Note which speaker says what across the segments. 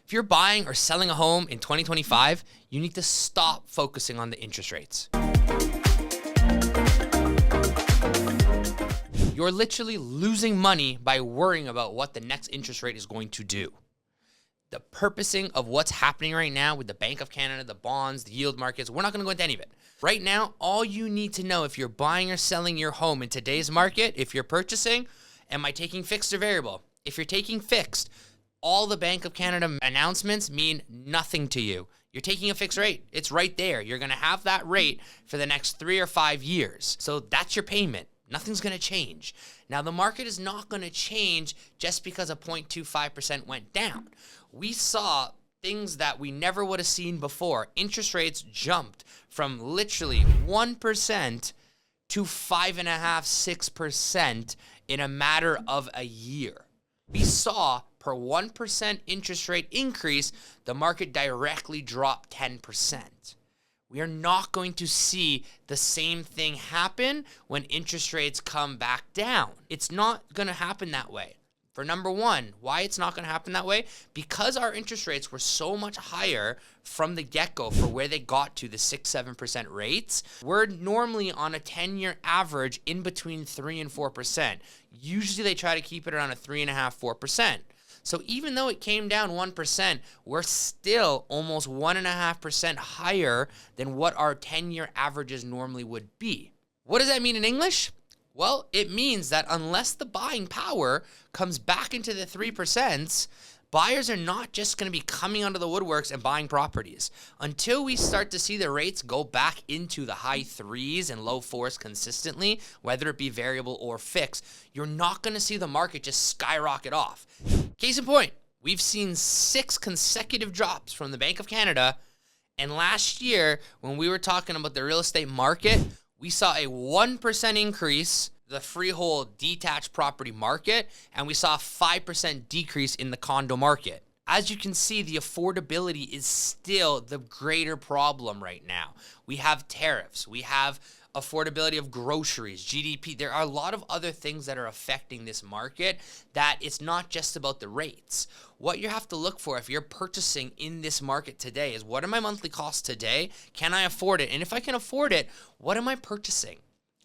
Speaker 1: If you're buying or selling a home in 2025, you need to stop focusing on the interest rates. You're literally losing money by worrying about what the next interest rate is going to do. The purposing of what's happening right now with the Bank of Canada, the bonds, the yield markets, we're not going to go into any of it. Right now, all you need to know if you're buying or selling your home in today's market, if you're purchasing, am I taking fixed or variable? If you're taking fixed, all the Bank of Canada announcements mean nothing to you. You're taking a fixed rate. It's right there. You're going to have that rate for the next 3 or 5 years. So that's your payment. Nothing's going to change. Now, the market is not going to change just because a 0.25% went down. We saw things that we never would have seen before. Interest rates jumped from literally 1% to 5.5%, 6% in a matter of a year. We saw per 1% interest rate increase, the market directly dropped 10%. We are not going to see the same thing happen when interest rates come back down. It's not going to happen that way. For number one, why it's not going to happen that way? Because our interest rates were so much higher from the get-go for where they got to the 6-7% rates. We're normally on a 10-year average in between 3 and 4%. Usually they try to keep it around a 3.5-4%. So even though it came down 1%, we're still almost 1.5% higher than what our 10-year averages normally would be. What does that mean in English? Well, it means that unless the buying power comes back into the 3%, buyers are not just going to be coming onto the woodworks and buying properties. Until we start to see the rates go back into the high 3s and low 4s consistently, whether it be variable or fixed, you're not going to see the market just skyrocket off. Case in point, we've seen 6 consecutive drops from the Bank of Canada, and last year, when we were talking about the real estate market, we saw a 1% increase the freehold detached property market, and we saw a 5% decrease in the condo market. As you can see, the affordability is still the greater problem right now. We have tariffs, we have affordability of groceries, GDP. There are a lot of other things that are affecting this market that it's not just about the rates. What you have to look for if you're purchasing in this market today is, what are my monthly costs today? Can I afford it? And if I can afford it, what am I purchasing?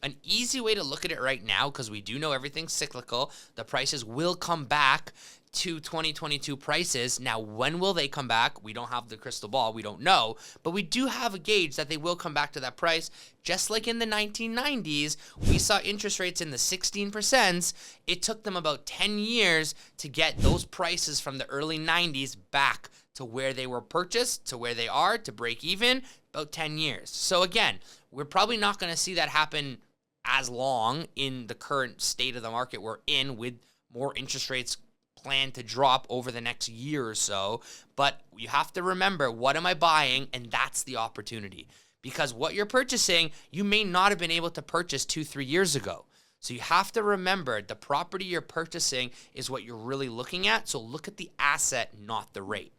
Speaker 1: An easy way to look at it right now, because we do know everything's cyclical, the prices will come back to 2022 prices. Now, when will they come back? We don't have the crystal ball. We don't know. But we do have a gauge that they will come back to that price. Just like in the 1990s, we saw interest rates in the 16%. It took them about 10 years to get those prices from the early 90s back to where they were purchased, to where they are, to break even, about 10 years. So again, we're probably not going to see that happen as long in the current state of the market we're in, with more interest rates planned to drop over the next year or so. But you have to remember, what am I buying? And that's the opportunity. Because what you're purchasing, you may not have been able to purchase 2-3 years ago. So you have to remember, the property you're purchasing is what you're really looking at. So look at the asset, not the rate.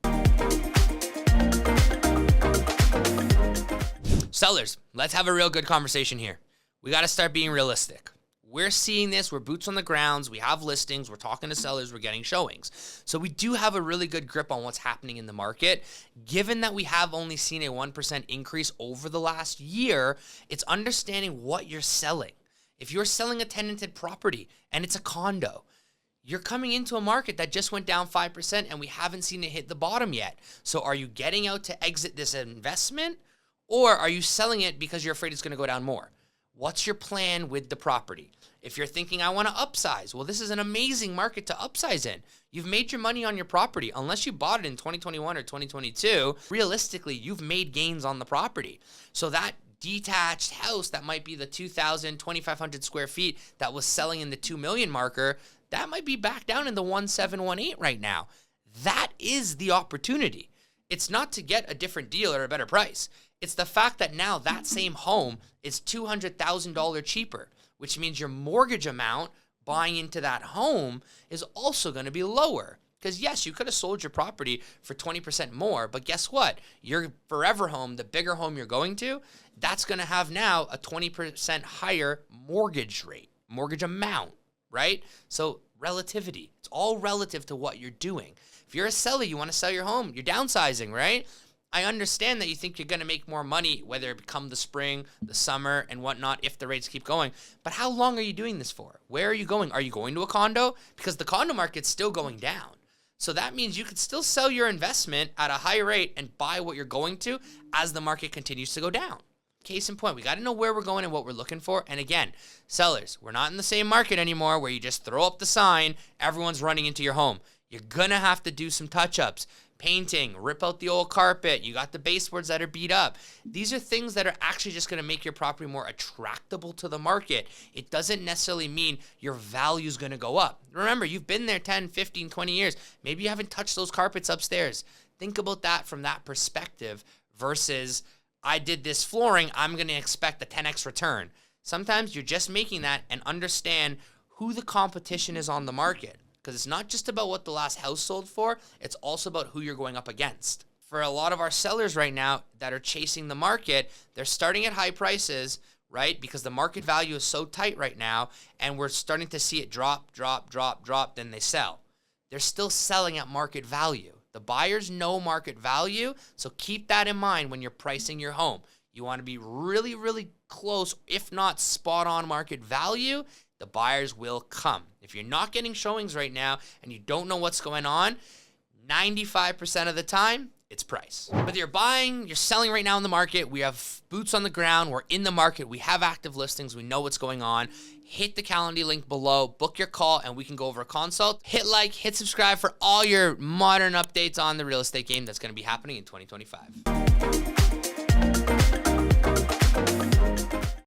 Speaker 1: Sellers, let's have a real good conversation here. We got to start being realistic. We're seeing this. We're boots on the grounds. We have listings. We're talking to sellers. We're getting showings. So we do have a really good grip on what's happening in the market. Given that we have only seen a 1% increase over the last year, it's understanding what you're selling. If you're selling a tenanted property and it's a condo, you're coming into a market that just went down 5% and we haven't seen it hit the bottom yet. So are you getting out to exit this investment, or are you selling it because you're afraid it's going to go down more? What's your plan with the property? If you're thinking, I want to upsize, well, this is an amazing market to upsize in. You've made your money on your property. Unless you bought it in 2021 or 2022, realistically, you've made gains on the property. So that detached house that might be the 2,000, 2,500 square feet that was selling in the 2 million marker, that might be back down in the 1,718 right now. That is the opportunity. It's not to get a different deal or a better price. It's the fact that now that same home is $200,000 cheaper, which means your mortgage amount buying into that home is also going to be lower. Because yes, you could have sold your property for 20% more, but guess what? Your forever home, the bigger home you're going to, that's going to have now a 20% higher mortgage rate, mortgage amount, right? So Relativity. It's all relative to what you're doing. If you're a seller, you want to sell your home, you're downsizing, right? I understand that you think you're going to make more money, whether it become the spring, the summer, and whatnot, if the rates keep going. But how long are you doing this for? Where are you going? Are you going to a condo? Because the condo market's still going down. So that means you could still sell your investment at a high rate and buy what you're going to as the market continues to go down. Case in point, we got to know where we're going and what we're looking for. And again, sellers, we're not in the same market anymore where you just throw up the sign, everyone's running into your home. You're going to have to do some touch-ups. Painting, rip out the old carpet, you got the baseboards that are beat up. These are things that are actually just going to make your property more attractable to the market. It doesn't necessarily mean your value is going to go up. Remember, you've been there 10, 15, 20 years. Maybe you haven't touched those carpets upstairs. Think about that from that perspective versus I did this flooring, I'm going to expect a 10x return. Sometimes you're just making that and understand who the competition is on the market. Because it's not just about what the last house sold for, it's also about who you're going up against. For a lot of our sellers right now that are chasing the market, they're starting at high prices, right? Because the market value is so tight right now, and we're starting to see it drop, then they sell. They're still selling at market value. The buyers know market value, so keep that in mind when you're pricing your home. You want to be really, really close, if not spot on market value. The buyers will come. If you're not getting showings right now and you don't know what's going on, 95% of the time, it's price. Whether you're buying, you're selling right now in the market, we have boots on the ground, we're in the market, we have active listings, we know what's going on. Hit the Calendly link below, book your call, and we can go over a consult. Hit like, hit subscribe for all your modern updates on the real estate game that's going to be happening in 2025.